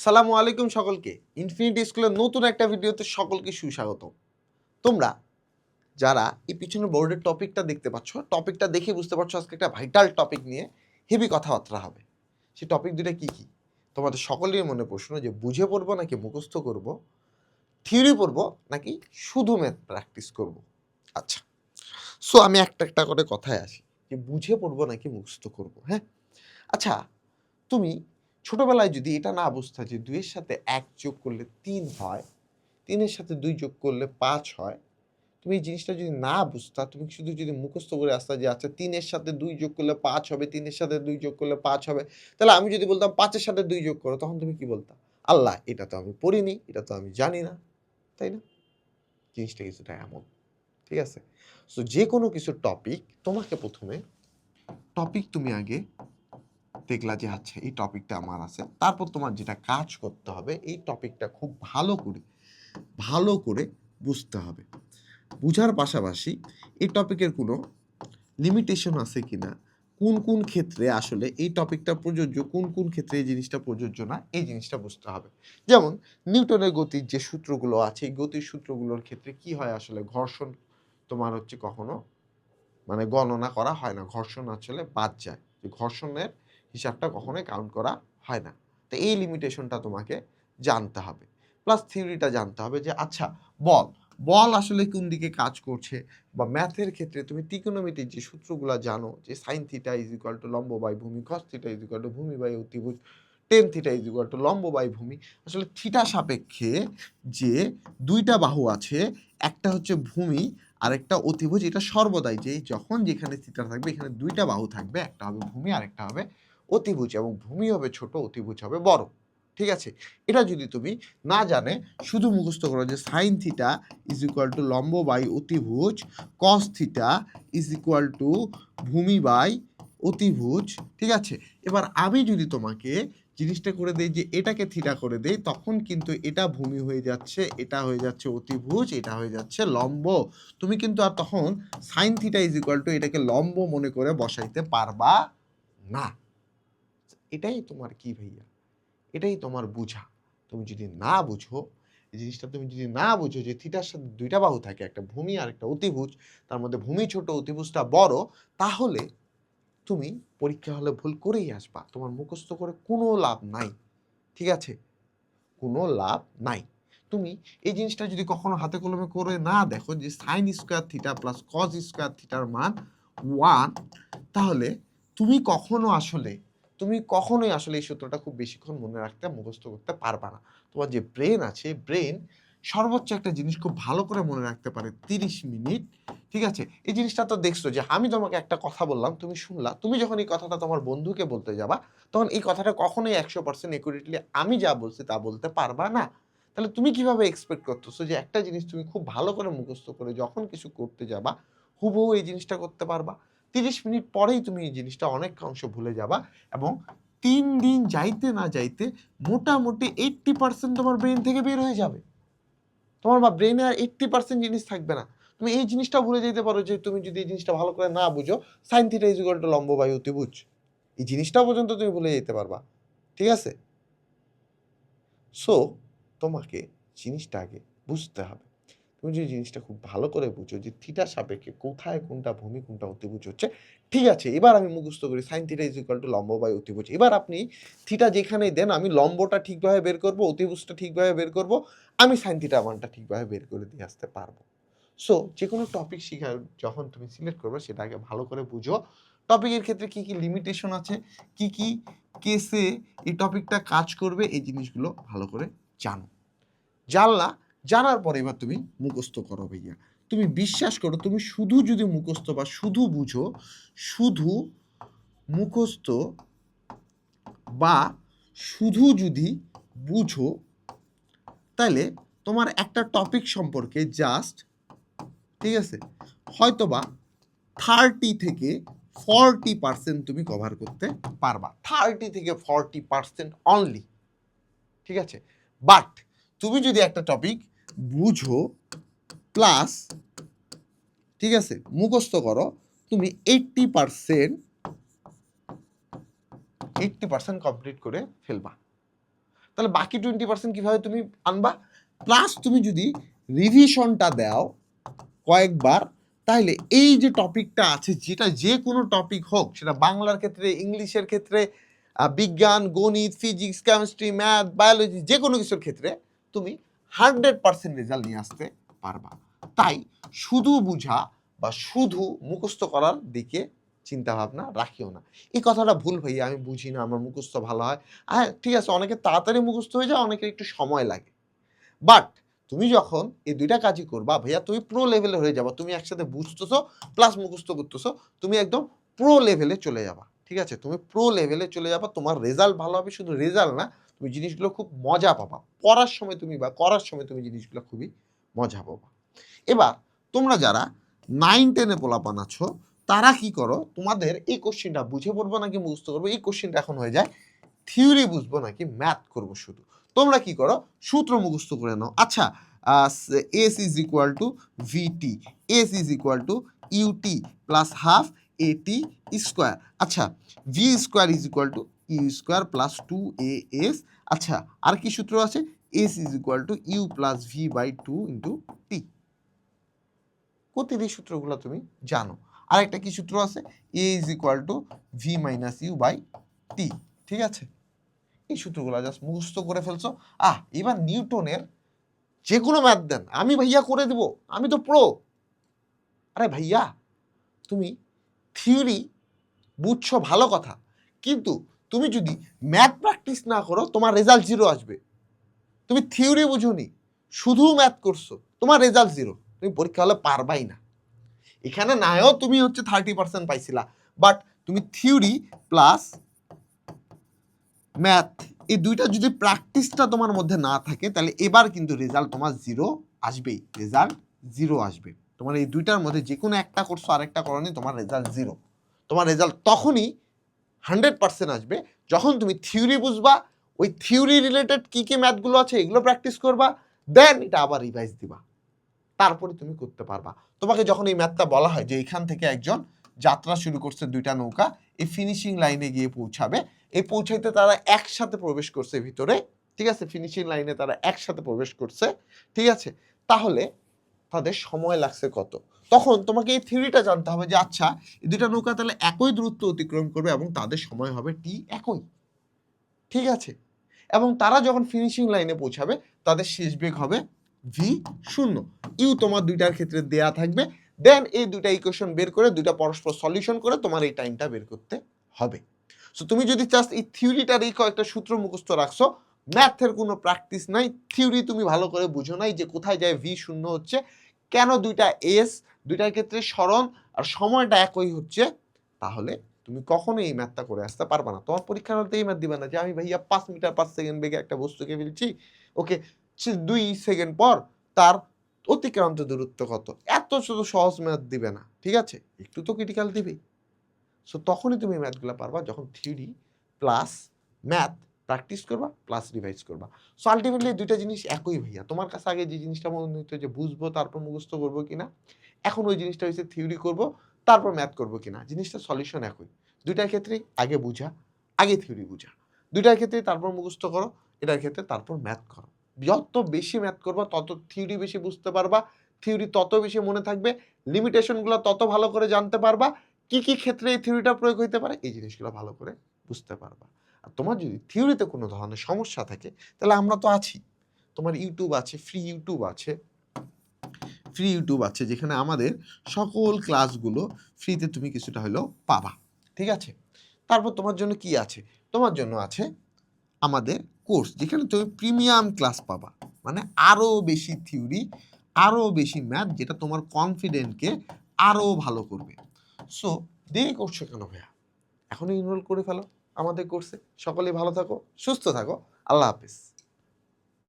সালামু আলাইকুম সকলকে। ইনফিনিটি স্কুলের নতুন একটা ভিডিওতে সকলকে সুস্বাগত। তোমরা যারা এই পিছনের বোর্ডের টপিকটা দেখতে পাচ্ছ, টপিকটা দেখে বুঝতে পারছো আজকে একটা ভাইটাল টপিক নিয়ে হেভি কথাবার্তা হবে। সেই টপিক দুটা কি? তোমাদের সকলের মনে প্রশ্ন যে বুঝে পড়বো নাকি মুখস্থ করব, থিওরি পড়বো নাকি শুধু ম্যাথ প্র্যাকটিস করব। আচ্ছা, সো আমি একটা করে কথায় আসি যে বুঝে পড়বো নাকি মুখস্থ করব। হ্যাঁ, আচ্ছা, তুমি ছোটবেলায় যদি এটা না বুঝতা যে ২ এর সাথে ১ যোগ করলে ৩ হয়, ৩ এর সাথে ২ যোগ করলে ৫ হয়, তুমি এই জিনিসটা যদি না বুঝতা, তুমি শুধু যদি মুখস্থ করে আসতা যে আচ্ছা ৩ এর সাথে ২ যোগ করলে ৫ হবে, ৩ এর সাথে ২ যোগ করলে ৫ হবে। তাহলে আমি যদি বলতাম ৫ এর সাথে ২ যোগ করো, তখন তুমি কি বলতা? আল্লাহ, এটা তো আমি পড়িনি, এটা তো আমি জানি না। তাই না? জিনিসটা কিছুটা এমন। ঠিক আছে? সো যেকোনো কিছুর টপিক তোমাকে ১ম এ তুমি আগে দেখলা যে আচ্ছা এই টপিকটা আমার আছে। তারপর তোমার যেটা কাজ করতে হবে, এই টপিকটা খুব ভালো করে বুঝতে হবে। বুঝার পাশাপাশি এই টপিকের কোনো লিমিটেশন আছে কিনা, কোন ক্ষেত্রে আসলে এই টপিকটা প্রযোজ্য, কোন ক্ষেত্রে এই জিনিসটা প্রযোজ্য না, এই জিনিসটা বুঝতে হবে। যেমন নিউটনের গতির যে সূত্রগুলো আছে, এই গতির সূত্রগুলোর ক্ষেত্রে কি হয় আসলে ঘর্ষণ তোমার হচ্ছে কখনো মানে গণনা করা হয় না। ঘর্ষণ আসলে বাদ যায়। যে ঘর্ষণের হিসাবটা কখনোই কাউন্ট করা হয় না। তো এই লিমিটেশনটা তোমাকে জানতে হবে। প্লাস থিওরিটা জানতে হবে যে আচ্ছা বল আসলে কোন দিকে কাজ করছে, বা ম্যাথের ক্ষেত্রে তুমি ত্রিকোণমিতির যে সূত্রগুলা জানো যে sin θ = লম্ব বাই ভূমি, cos θ = ভূমি বাই অতিভুজ, tan θ = লম্ব বাই ভূমি। আসলে থিটা সাপেক্ষে যে ২ টা বাহু আছে, একটা হচ্ছে ভূমি আরেকটা অতিভুজ, এটা সর্বদাই যে যখন যেখানে থিটা থাকবে এখানে ২ টা বাহু থাকবে, একটা হবে ভূমি আরেকটা হবে অতিভুজ, এবং ভূমি হবে ছোট, অতিভুজ হবে বড়। ঠিক আছে? এটা যদি তুমি না জানে শুধু মুখস্থ করো যে sin θ = লম্ব বাই অতিভুজ, cos θ = ভূমি বাই অতিভুজ। ঠিক আছে? এবার আমি যদি তোমাকে জিনিসটা করে দেই যে এটাকে থিটা করে দেই, তখন কিন্তু এটা ভূমি হয়ে যাচ্ছে, এটা হয়ে যাচ্ছে অতিভুজ, এটা হয়ে যাচ্ছে লম্ব। তুমি কিন্তু আর তখন sin θ = এটাকে লম্ব মনে করে বসাইতে পারবা না। এটাই তোমার কি ভাইয়া? এটাই তোমার বুঝা। তুমি যদি না বুঝো, এই জিনিসটা তুমি যদি না বুঝো যে থিটার সাথে ২ টা বাহু থাকে, একটা ভূমি আর একটা অতিভুজ, তার মধ্যে ভূমি ছোট অতিভুজটা বড়, তাহলে তুমি পরীক্ষা হলে ভুল করেই আসবা। তোমার মুখস্থ করে কোনো লাভ নাই। ঠিক আছে? কোনো লাভ নাই। তুমি এই জিনিসটা যদি কখনো হাতে কলমে করে না দেখো যে sin square theta plus cos square থিটার মান 1, তাহলে তুমি কখনোই আসলে এই সূত্রটা খুব বেশিক্ষণ মনে রাখতে মুখস্থ করতে পারবা না। তোমার যে ব্রেন আছে, ব্রেন সর্বোচ্চ একটা জিনিস খুব ভালো করে মনে রাখতে পারে ৩০ মিনিট। ঠিক আছে? এই জিনিসটা তো দেখছো যে আমি তোমাকে একটা কথা বললাম, তুমি শুনলা। তুমি যখন এই কথাটা তোমার বন্ধুকে বলতে যাবা, তখন এই কথাটা কখনোই ১০০% একুরেটলি আমি যা বলছি তা বলতে পারবা না। তাহলে তুমি কিভাবে এক্সপেক্ট করতেছো যে একটা জিনিস তুমি খুব ভালো করে মুখস্থ করে যখন কিছু করতে যাবা, হুবহু এই জিনিসটা করতে পারবা? ৩০ মিনিট পরেই তুমি এই জিনিসটা অনেক অংশ ভুলে যাবা, এবং ৩ দিন যাইতে না যাইতে মোটামুটি 80% তোমার ব্রেন থেকে বের হয়ে যাবে। তোমার ব্রেনে আর 80% জিনিস থাকবে না। তুমি এই জিনিসটা ভুলে যেতে পারো যে তুমি যদি এই জিনিসটা ভালো করে না বুঝো, sin θ = লম্ব বাই অতিভুজ। এই জিনিসটাও পর্যন্ত তুমি ভুলে যেতে পারবা। ঠিক আছে? সো তোমাকে জিনিসটা আগে বুঝতে হবে। তুমি যদি জিনিসটা খুব ভালো করে বুঝো যে থিটার সাপেক্ষে কোথায় কোনটা ভূমি কোনটা অতিভুজ হচ্ছে, ঠিক আছে, এবার আমি মুখস্থ করি sin θ = লম্ব বাই অতিভুজ। এবার আপনি থিটা যেখানেই দেন আমি লম্বটা ঠিকভাবে বের করব, অতিভুজটা ঠিকভাবে বের করব, আমি sin θ মানটা ঠিকভাবে বের করে দিয়ে আসতে পারবো। সো যেকোনো টপিক শিখার যখন তুমি সিলেক্ট করবে সেটা আগে ভালো করে বুঝো। টপিকের ক্ষেত্রে কি লিমিটেশন আছে, কি কেসে এই টপিকটা কাজ করবে, এই জিনিসগুলো ভালো করে জানো। জানার পরে এবার তুমি মুখস্থ করো ভাইয়া। তুমি বিশ্বাস করো, তুমি শুধু যদি মুখস্থ বা শুধু বুঝো, শুধু মুখস্থ বা শুধু যদি বুঝো, তাহলে তোমার একটা টপিক সম্পর্কে জাস্ট, ঠিক আছে, হয়তোবা 30 থেকে 40% তুমি কভার করতে পারবা। 30 থেকে 40% অনলি। ঠিক আছে? বাট তুমি যদি একটা টপিক বুঝো প্লাস, ঠিক আছে, মুখস্থ করো, তুমি 80% কমপ্লিট করে ফেলবা। তাহলে বাকি 20% কিভাবে তুমি আনবা? প্লাস তুমি যদি রিভিশনটা দাও কয়েকবার, তাহলে এই যে টপিকটা আছে, যেটা যে কোনো টপিক হোক, সেটা বাংলার ক্ষেত্রে, ইংলিশের ক্ষেত্রে, বিজ্ঞান, গণিত, ফিজিক্স, কেমিস্ট্রি, ম্যাথ, বায়োলজি, যে কোনো কিছুর ক্ষেত্রে তুমি 100% রেজাল্ট নিয়ে আসতে পারবা। তাই শুধু বুঝা বা শুধু মুখস্থ করার দিকে চিন্তা ভাবনা রাখিও না। এই কথাটা ভুল ভাইয়া, আমি বুঝি না, আমার মুখস্থ ভালো হয়। হ্যাঁ ঠিক আছে, অনেকে তাড়াতাড়ি মুখস্থ হয়ে যায়, অনেকের একটু সময় লাগে। বাট তুমি যখন এই দুইটা কাজই করবা ভাইয়া, তুমি প্রো লেভেলে হয়ে যাবা। তুমি একসাথে বুঝতেছো প্লাস মুখস্থ করতেছো, তুমি একদম প্রো লেভেলে চলে যাবা। ঠিক আছে, তুমি প্রো লেভেলে চলে যাবা, তোমার রেজাল্ট ভালো হবে। শুধু রেজাল্ট না, তুমি জিনিসগুলো খুব মজা পাবা পড়ার সময়, তুমি বা করার সময় তুমি জিনিসগুলো খুবই মজা পাবা। এবার তোমরা যারা 9-10-এ পোলাপান আছো, তারা কি করো, তোমাদের এই কোশ্চেনটা বুঝে পড়বো নাকি মুখস্থ করবো, এই কোশ্চেনটা এখন হয়ে যায় থিওরি বুঝবো নাকি ম্যাথ করবো শুধু। তোমরা কি করো, সূত্র মুখস্থ করে নাও। আচ্ছা, s is equal to v t, s is equal to u t plus half a t square. আচ্ছা, v square is equal to u square plus 2as। আচ্ছা, আর কি সূত্র আছে, s is equal to u plus v by 2 into t. প্রতিটি সূত্রগুলো তুমি জানো। আর একটা কি সূত্র আছে, a is equal to v minus u by t. ঠিক আছে, এই সূত্রগুলো জাস্ট মুখস্থ করে ফেলছো। এবার নিউটনের যে কোনো ম্যাথ দেন, আমি ভাইয়া করে দেব, আমি তো প্রো। আরে ভাইয়া, তুমি থিওরি বুঝছো ভালো কথা, কিন্তু তুমি যদি ম্যাথ প্র্যাকটিস না করো, তোমার রেজাল্ট 0 আসবে। তুমি থিওরি বুঝোনি, শুধু ম্যাথ করছো, তোমার রেজাল্ট 0, তুমি পরীক্ষা হলে পারবাই না। এখানে নাও তুমি হচ্ছে 30% পাইছিলা, বাট তুমি থিওরি প্লাস ম্যাথ এই দুইটা যদি প্র্যাকটিসটা তোমার মধ্যে না থাকে, তাহলে এবার কিন্তু রেজাল্ট তোমার 0 আসবেই, রেজাল্ট 0 আসবে। তোমার এই দুইটার মধ্যে যে কোনো একটা করছো, আরেকটা করনি, তোমার রেজাল্ট 0। তোমার রেজাল্ট তখনই 100% আসবে যখন তুমি থিওরি বুঝবা, ওই থিওরি রিলেটেড কি কি ম্যাথগুলো আছে এগুলো প্র্যাকটিস করবা, দেন এটা আবার রিভাইজ দিবা, তারপরে তুমি করতে পারবা। তোমাকে যখন এই ম্যাথটা বলা হয় যে এখান থেকে একজন যাত্রা শুরু করছে, দুইটা নৌকা এই ফিনিশিং লাইনে গিয়ে পৌঁছাবে, এই পৌঁছাইতে তারা একসাথে প্রবেশ করছে ভিতরে, ঠিক আছে, ফিনিশিং লাইনে তারা একসাথে প্রবেশ করছে, ঠিক আছে, তাহলে তাদের সময় লাগছে কত, তখন তোমাকে এই থিওরিটা জানতে হবে যে আচ্ছা, এই দুইটা নৌকা তাহলে একই দূরত্ব অতিক্রম করবে এবং তাদের সময় হবে টি একই। ঠিক আছে, এবং তারা যখন ফিনিশিং লাইনে পৌঁছাবে, তাদের শেষ বেগ হবে v0। ইউ তোমার দুইটার ক্ষেত্রে দেয়া থাকবে, দেন এই দুইটা ইকুয়েশন বের করে, দুইটা পরস্পর সলিউশন করে তোমার এই টাইমটা বের করতে হবে। সো তুমি যদি জাস্ট এই থিওরিটার এই কয়েকটা সূত্র মুখস্থ রাখছো, ম্যাথের কোনো প্র্যাকটিস নাই, থিওরি তুমি ভালো করে বুঝো নাই যে কোথায় যায় v0 হচ্ছে, কেন দুইটা এস, দুইটার ক্ষেত্রে স্মরণ আর সময়টা একই হচ্ছে, তাহলে তুমি কখনো এই ম্যাথটা করে আসতে পারবে না। তোমার পরীক্ষার হতে এই ম্যাথ দিবে না যে আমি ভাইয়া 5 মিটার পার সেকেন্ড বেগে একটা বস্তুকে ফেলছি, ওকে 2 সেকেন্ড পর তার অতিক্রান্ত দূরত্ব কত, এত শুধু সহজ ম্যাথ দিবে না। ঠিক আছে, একটু তো ক্রিটিক্যাল দিবেই। সো তখনই তুমি ম্যাথগুলো পারবা যখন থিওরি প্লাস ম্যাথ প্র্যাকটিস করবা প্লাস রিভাইজ করবা। সো আলটিমেটলি দুইটা জিনিস একই ভাইয়া। তোমার কাছে আগে যে জিনিসটা মনে হতো যে বুঝবো তারপর মুখস্থ করবো কিনা, এখন ওই জিনিসটা হচ্ছে থিওরি করবো তারপর ম্যাথ করবো কিনা, জিনিসটা সলিউশন একই। দুইটার ক্ষেত্রেই আগে বুঝা, আগে থিওরি বুঝা, দুইটার ক্ষেত্রেই তারপর মুখস্থ করো, এটার ক্ষেত্রে তারপর ম্যাথ করো। যত বেশি ম্যাথ করবা তত থিওরি বেশি বুঝতে পারবা, থিওরি তত বেশি মনে থাকবে, লিমিটেশনগুলো তত ভালো করে জানতে পারবা, কি কি ক্ষেত্রে এই থিওরিটা প্রয়োগ হইতে পারে এই জিনিসগুলো ভালো করে বুঝতে পারবা। আর তোমার যদি থিওরিতে কোনো ধরনের সমস্যা থাকে, তাহলে আমরা তো আছি, তোমার ইউটিউব আছে, ফ্রি ইউটিউব আছে, ফ্রি ইউটিউব আছে যেখানে আমাদের সকল ক্লাসগুলো ফ্রিতে তুমি কিছুটা হলেও পাবা। ঠিক আছে, তারপর তোমার জন্য কি আছে, তোমার জন্য আছে আমাদের কোর্স, যেখানে তুমি প্রিমিয়াম ক্লাস পাবা, মানে আরও বেশি থিওরি, আরও বেশি ম্যাথ, যেটা তোমার কনফিডেন্টকে আরও ভালো করবে। সো দেরি করছো কেন ভাইয়া, এখনই এনরোল করে ফেলো আমাদের কোর্সে। সকলেই ভালো থাকো, সুস্থ থাকো, আল্লাহ হাফিজ।